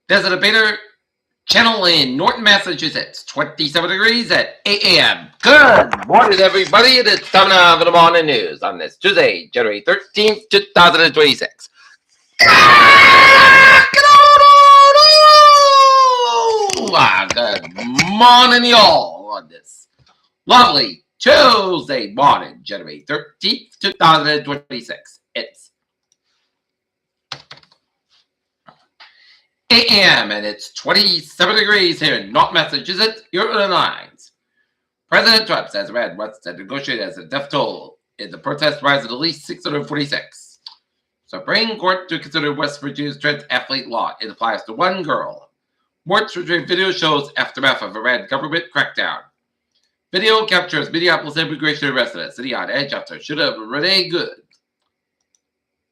There's a debater channel in Norton, Massachusetts, 27 degrees at 8 a.m. Good morning, everybody. It's time now for the morning news on this Tuesday, January 13th, 2026. Good morning, y'all, on this lovely Tuesday morning, January 13th, 2026. It's 8 a.m. and it's 27 degrees here in North Massachusetts. Here are the lines. President Trump says Iran wants to negotiate as a death toll in the protest rise at least 646. Supreme Court to consider West Virginia's trans athlete law. It applies to one girl. More video shows aftermath of Iran government crackdown. Video captures Minneapolis immigration resident city on edge after shooting Renee Good.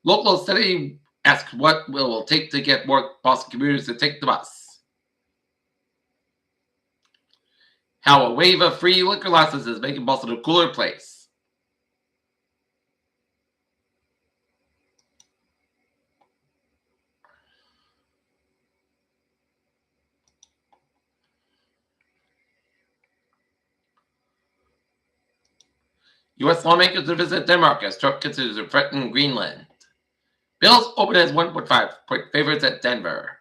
Local city asks what will it take to get more Boston commuters to take the bus. How a wave of free liquor licenses is making Boston a cooler place. U.S. lawmakers to visit Denmark as Trump considers to threaten Greenland. Bills open as 1.5-point favorites at Denver.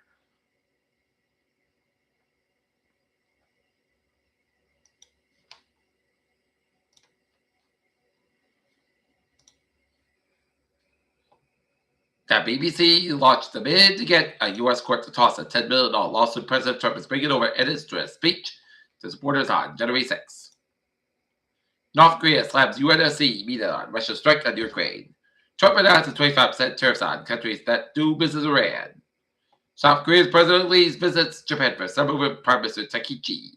The BBC launched a bid to get a U.S. court to toss a $10 million lawsuit President Trump is bringing over edits to a speech to supporters on January 6. North Korea slams UNSC media on Russia's strike on Ukraine. Trump announced a 25% tariffs on countries that do business with Iran. South Korea's President Lee visits Japan for summer with Prime Minister Takichi.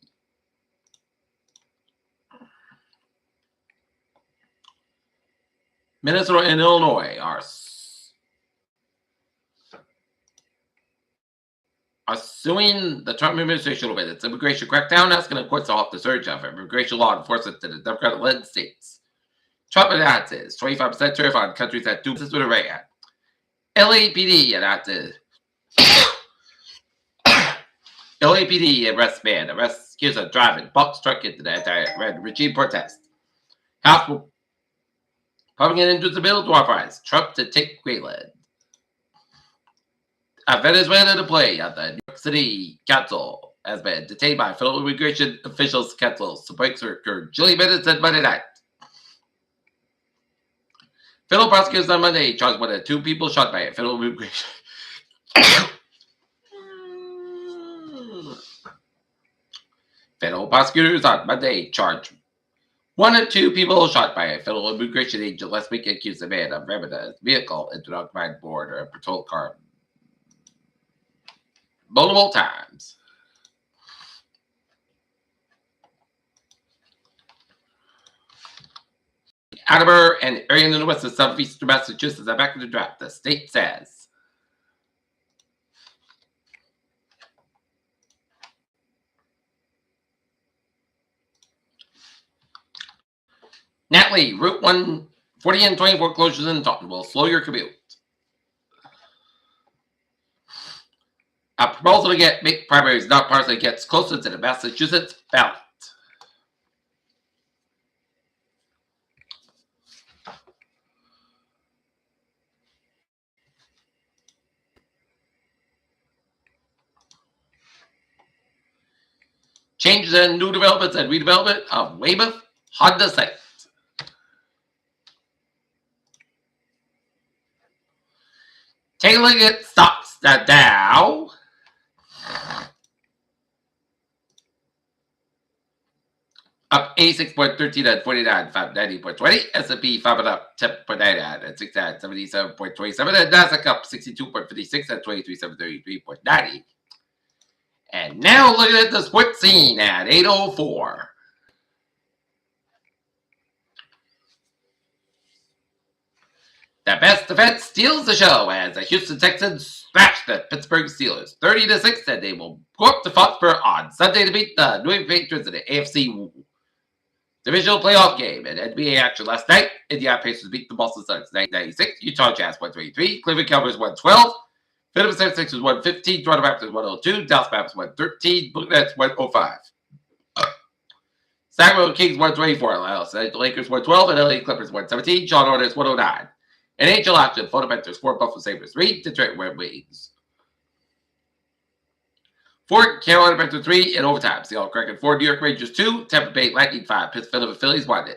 Minnesota and Illinois are suing the Trump administration over its immigration crackdown, asking the courts to halt the surge of immigration law enforcement in the Democratic-led states. Trump announces 25% tariff on countries that do business with Iran. LAPD announces LAPD arrests man, arrests accused of driving box truck into the anti-Iran regime protest. House Republican introduced a bill to authorize Trump to take Greenland. A Venezuelan employee at the New York City Council has been detained by federal immigration officials. Council's breaks occurred Julie Bennett said Monday night. Federal prosecutors on Monday charged more than 2 people shot by a federal immigration. Federal prosecutors on Monday charged 1 or 2 people shot by a federal immigration agent last week accused a man of ramming a vehicle into an occupied border patrol car multiple times. Attleboro and area in the west of southeastern Massachusetts are back in the draft, the state says. Natalie, Route 140 and 24 closures in Taunton will slow your commute. A proposal to make primaries not partisan gets closer to the Massachusetts ballot. Changes in new developments and redevelopment of Weymouth Honda site. Take a look at stocks. The Dow up 86.13 at 49, 590.20. S&P 500 up 10.99 at 677.27. And Nasdaq up 62.56 at 23,733.90. And now looking at the sports scene at 8:04. The best defense steals the show as the Houston Texans smash the Pittsburgh Steelers 30-6, and they will go up to Foxborough on Sunday to beat the New England Patriots in the AFC divisional playoff game. In NBA action last night, Indiana Pacers beat the Boston Celtics 96, Utah Jazz 123, Cleveland Cavaliers 112, Philadelphia 76 was 115. Toronto Raptors 102. Dallas Mavericks 113. Brooklyn Nets 105. Sacramento Kings 124. Los Angeles Lakers 112. And LA Clippers 117. Charlotte Hornets 109. NHL action. Fundamentals 4. Buffalo Sabres 3. Detroit Red Wings 4. Carolina Panthers 3 in overtime. Seattle Kraken 4. New York Rangers 2. Tampa Bay Lightning 5. Pittsburgh Phillies 1.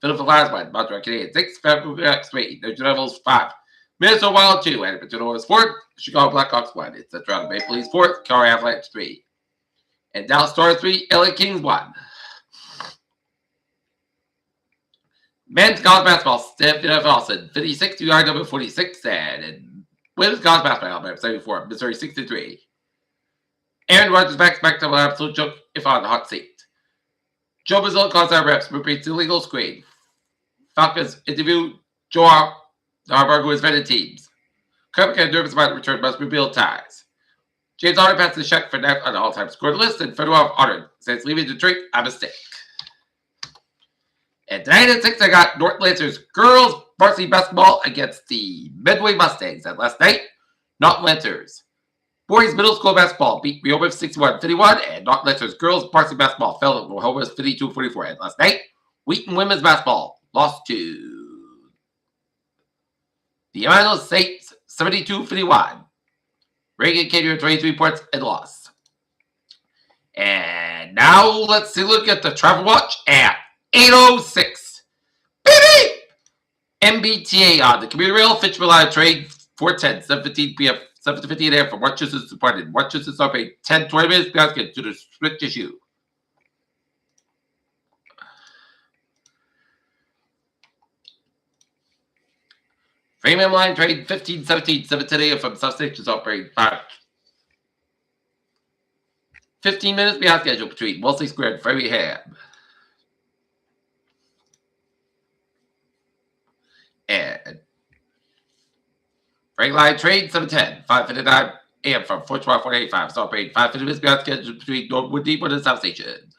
Philadelphia Flyers 1. Montreal Canadiens 6. Vancouver Canucks 3. New Jersey Devils 5. Minnesota Wild 2. Edmonton Oilers 4. Chicago Blackhawks 1. It's the Toronto Maple Leafs 4. Calgary Avalanche 3. And Dallas Stars 3. LA Kings 1. Men's college basketball, Stephen Austin, 56, UIW 46, and women's college basketball, Alabama 74, Missouri 63. Aaron Rodgers back to an absolute joke if on the hot seat. Joe Brazil calls out reps, repeats illegal screen. Falcons interview Joe Harbaugh, who has vetted teams. Kirk and nervous about the return must rebuild ties. James Harden passes the check for Neff on the all-time score list, and Fedorov honored says leaving Detroit a mistake. And tonight at 6, I got North Lancers girls varsity basketball against the Midway Mustangs. And last night, North Lancers boys middle school basketball beat Rehoboth 61-51, and North Lancers girls varsity basketball fell to Rehoboth 52-44. And last night, Wheaton women's basketball lost to the Emmanuel Saints 72-51. Reagan came here 23 points and lost. And now let's look at the travel watch at 8:06. Beep! MBTA on the commuter rail. Fitchville Line train 410, 7:15 p.m. 7:15 a.m. from Worcester departed. Worcester stop at 10-20 minutes to get to the split issue. Framingham Line train 15-17, 7:10 a.m. from South Station operating 15 minutes behind schedule between Wellesley Square and Framingham. And Frank Line train 710, 5:59 a.m. from Fort Rock 485. So operating 5 minutes behind schedule between Northwood Depot and South Station.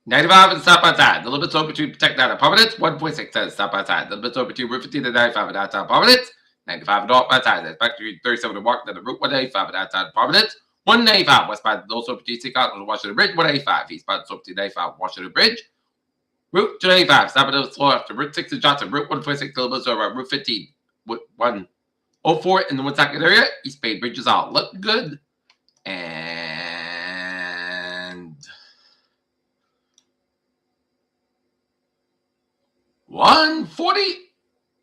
$95 and stop outside. The limits open to protect that permanents. 1.6 cents stop outside. The limits open to Route 15 and 95 and outside permanents. 95 and north outside. That's back to 37 and walk down the Route 185 and outside permanents. 195 westbound those open to Seacott on Washington Bridge. 185 eastbound open to 95 Washington Bridge. Route 285 stop at the slow after Route 6 in Johnson. Route 126 the limits over Route 15. 104 in the Woonsocket area. East Bay Bridge is all look good. And 140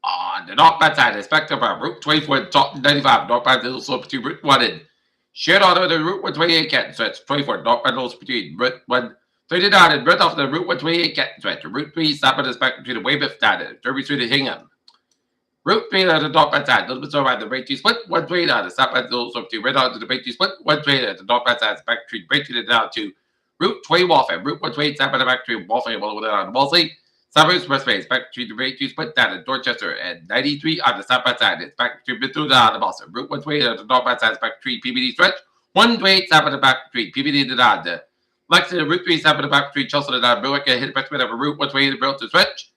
on the northbound side. Expect about Route 24 top 95. Northbound little slope between Route 1 and shared auto the Route 128 Canton stretch. 24 northbound little between Route 139 and right off the Route 128 Canton stretch. Route 3 stop at the spec between the Weymouth down and Derby Street and Hingham. Route 3 on the northbound side. Little bit over the Breakthrough Split. 128 on the stop at the little slope between right onto the Breakthrough Split. 128 at the northbound side. Spec between Breakthrough and down to Route 20 Waltham. Route 128 stop at the back between Waltham and all the way down to Wellesley. Southern Expressway is back between the Breakthrough Split down in Dorchester and 93 on the southbound side. It's back between Mithuna and Boston. Route 128 on the northbound side is back between PBD stretch. 128 stop at the back between PBD and Don. Lexington, Route 3 stop at the back between Chelsea and Don. Berwick and hit the of Route 128 and Burlington stretch.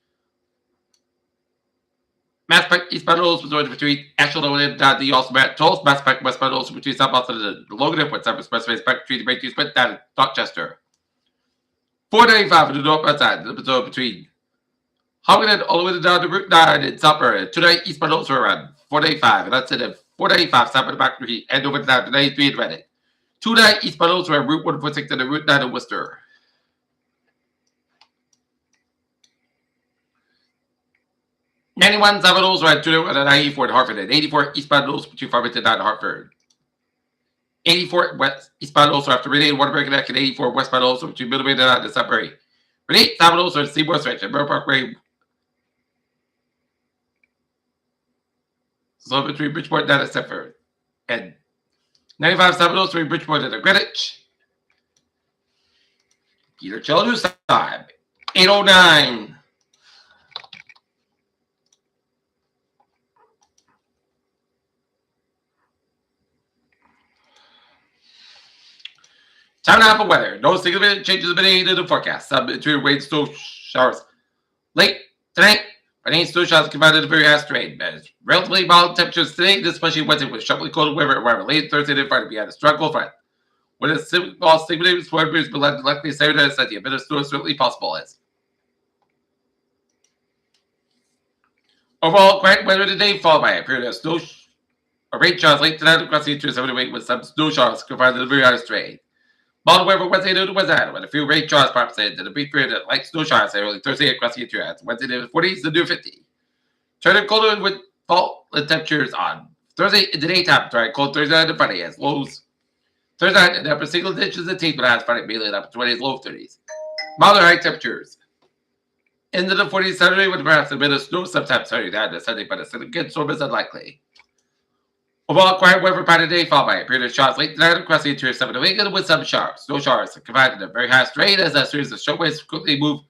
Mass Pike eastbound Olds was between Ashland and Don. The also Matt Tolls. Mass Pike westbound Olds between South Boston and the Logan Airport. Southern Expressway is back between the Breakthrough Split down in Dorchester. 495 on the northbound side. The zone between Hoggan all the way down to Route 9 in Summer. Tonight, eastbound Olds are around 495. And that's it. 495 stop at the back between and over down to 93 in Reading. Tonight, eastbound Olds are Route 146 and the Route 9 in Worcester. '91 southbound Olds are at 294 in Hartford and 84 eastbound Olds between Farmington and Hartford. 84 west eastbound Olds are after Reading and Waterbury Connect and 84 westbound Olds are between Middlebury and Sudbury. Reading southbound Olds are at Seymour Stretch and Borough Parkway. So between Bridgeport and Stepford. And 95 southbound Olds between Bridgeport and Greenwich. Peter Childers time. 809. Time now for weather. No significant changes have been made to the forecast. Some interior rain snow showers late tonight. Rain snow showers combined to very high rain. Relatively mild temperatures today, especially Wednesday with sharply cold weather. Late Thursday and Friday, we had a strong cold front. With a small significant sweat breeze, but likely Saturday and Sunday, a bit of snow is certainly possible. As overall, quiet weather today, followed by a period of snow or rain showers late tonight across the interior 7 week with some snow showers confined to the very high rain. Mild weather Wednesday to Wednesday, with a few rain showers perhaps in a brief period of light snow showers early Thursday across the interior. Wednesday to the 40s, the new 50. Turning colder with fall temperatures on Thursday in the daytime, dry cold Thursday and Friday as lows. Thursday night in the upper single digits and teens, but as Friday mainly in the upper 20s, low 30s. Milder high temperatures. Into the 40s Saturday with perhaps a bit of snow sometimes Saturday down to Sunday, but a significant storm is unlikely. Overall, quiet weather pattern today, followed by a period of showers late tonight across the interior 7 Wiggins with some showers. Snow showers combined in a very high strain as a series of short waves quickly move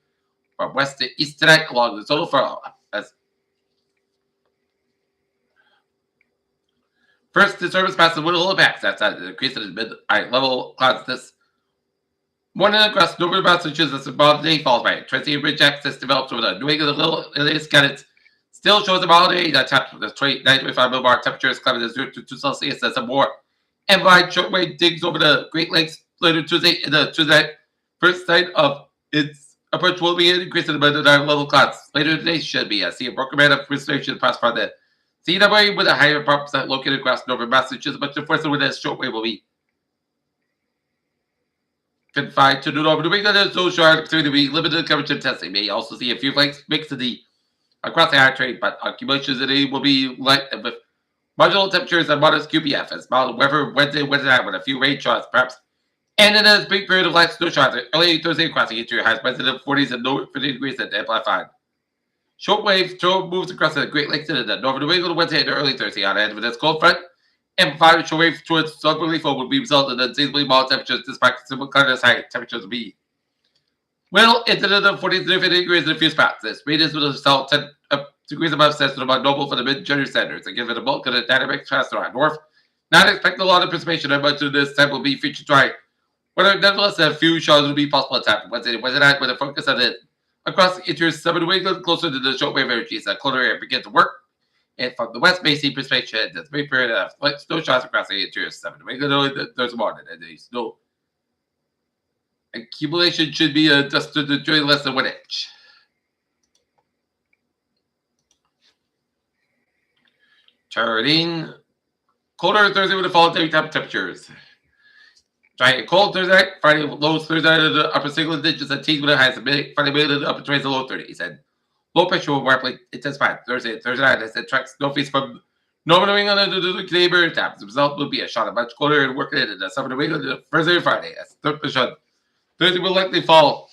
from west to east tonight along the total furrow. First disturbance passes the middle of the pack. That's an increase in mid-high level clouds this morning across northern Massachusetts above the day, followed by a transient ridge axis develops over the New England little scattered. Still shows a mild day that taps the 29.5 millibar temperatures climbing to 0 to 2 Celsius as some more amplified shortwave digs over the Great Lakes later Tuesday in the Tuesday. First night of its approach will be an increase in the mid-high level clouds. Later today should be a sea of broken man of precipitation pass by the CW with a higher percent located across northern Massachusetts, but the force with this shortwave will be confined to the northern New England and so short to be limited coverage and testing. May also see a few flakes mixed in the across the high trade, but accumulations today will be light with marginal temperatures and modest QPF as mild weather Wednesday night with a few rain showers perhaps. And in a big period of light snow showers early Thursday across the interior highs Wednesday in the 40s and low 50 degrees at amplified. Shortwave throw moves across the Great Lakes into the northern New England Wednesday and early Thursday on end with its cold front. Amplified shortwave towards southerly fold would be resulting in unseasonably mild temperatures despite similar continents high temperatures will be well into the 40 to 50 degrees in a few spots. This radius will result 10 degrees above central about normal for the mid-January standards and give it a bulk of the dynamic faster on north. Not expect a lot of precipitation and much of this time will be featured dry. Whether nevertheless a few showers will be possible at times Wednesday night with a focus on it. Across the interior 7 New England, closer to the shortwave energies, a colder air begin to work. And from the west, may see precipitation. There's a brief period of light snow showers across the interior 7 New England. There's morning, and the snow accumulation should be just during less than 1 inch. Turning colder Thursday with the fall daytime temperatures. Dry and cold Thursday, Friday lows Thursday to the upper single digits and teens with the highs of Friday mid to the upper 20s and low 30s. And low pressure will rapidly intensify Thursday night as it tracks northeast from northern New England to the Canadian Barrier Tap. The result will be a shot of much colder and working in the southern New England to Thursday and Friday. As Thursday will likely fall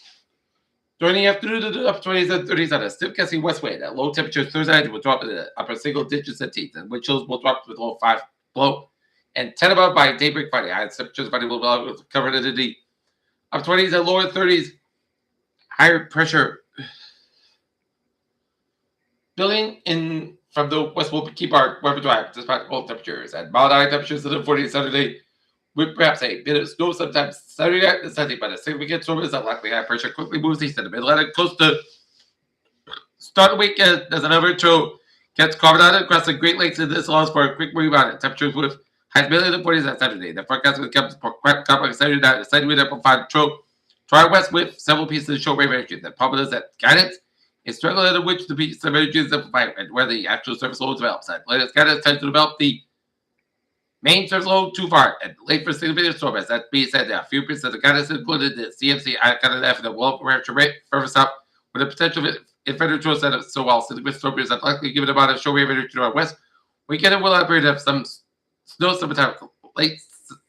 during the afternoon to the upper 20s and 30s on a stiff gusty west wind. At low temperatures Thursday night will drop in the upper single digits and teens, and wind chills will drop to below 5 below. And 10 above by daybreak Friday. High temperatures Friday will be covered in the upper 20s and lower 30s. Higher pressure building in from the west will keep our weather dry despite cold temperatures. And mild high temperatures in the 40s Saturday with perhaps a bit of snow sometimes Saturday night and Sunday, but a significant storm is unlikely. High pressure quickly moves east in the mid-Atlantic close to start the week as another trough gets carved out across the Great Lakes, and this allows for a quick rebound in temperatures with highs mainly in the 40s on Saturday. The forecast becomes quite complex Saturday night. The side wind up will find trough dry west with several pieces of short wave energy. The problem is that guidance is struggling under which the piece of energy is amplified and where the actual surface load develops. And latest guidance tends to develop the main surface load too far and late for significant storm. As that being said, there are a few pieces of the guidance included the CMC icon F and the wall temperature rate further south with a potential infinite trough setup. So while significant storm is unlikely given amount of short wave energy to our west, we can and will appear to have some snow sometime late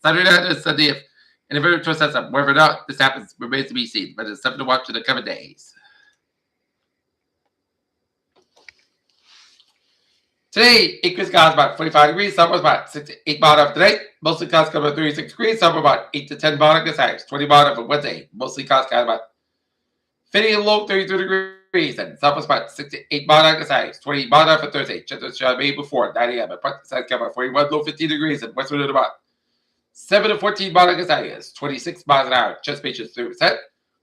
Saturday night and Sunday if an inverted trough sets up. Whether or not this happens remains to be seen, but it's something to watch in the coming days. Today, increased clouds about 45 degrees, some was about 6 to 8 miles off today. Mostly clouds come about 36 degrees, some about 8 to 10 miles off highs, 20 miles off on Wednesday. Mostly clouds got about 50 and low 32 degrees, and some was about 6 to 8 miles off highs, 20 miles off on Thursday. Check the shot made before 9 a.m. And practice side come about 41, low 15 degrees, and westward at about 7 to 14 Monica Science, 26 miles an hour, Chesapeake is 3%.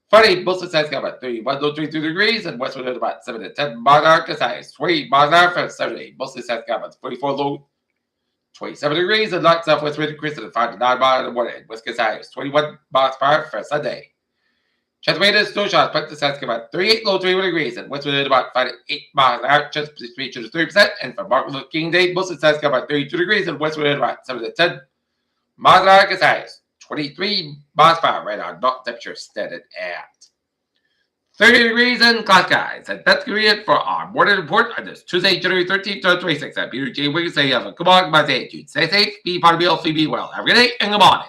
Friday, mostly skies about 31 to 32 degrees, and west wind at about 7 to 10 miles an hour, Cascais, 20 miles an hour for Saturday, mostly skies about 44 low, 27 degrees, and light southwest wind increasing at 5 to 9 miles in the morning, west Cascais, 21 miles per hour for Sunday. Chesapeake is snow showers, but the skies about 38 low, 21 degrees, and west wind at about 5 to 8 miles an hour, Chesapeake is 3%, and for Martin Luther King Day, mostly skies about 32 degrees, and west wind at about 7 to 10 miles an hour, Cascais, 23 miles per hour right now, not temperature standing at 30 degrees in Glasgow. And that's going to be it for our morning report on this Tuesday, January 13th, 2026. I'm Peter J. Wiggins saying, come on, my day, dude. Stay safe, be part of the healthy, be well. Have a good day and good morning.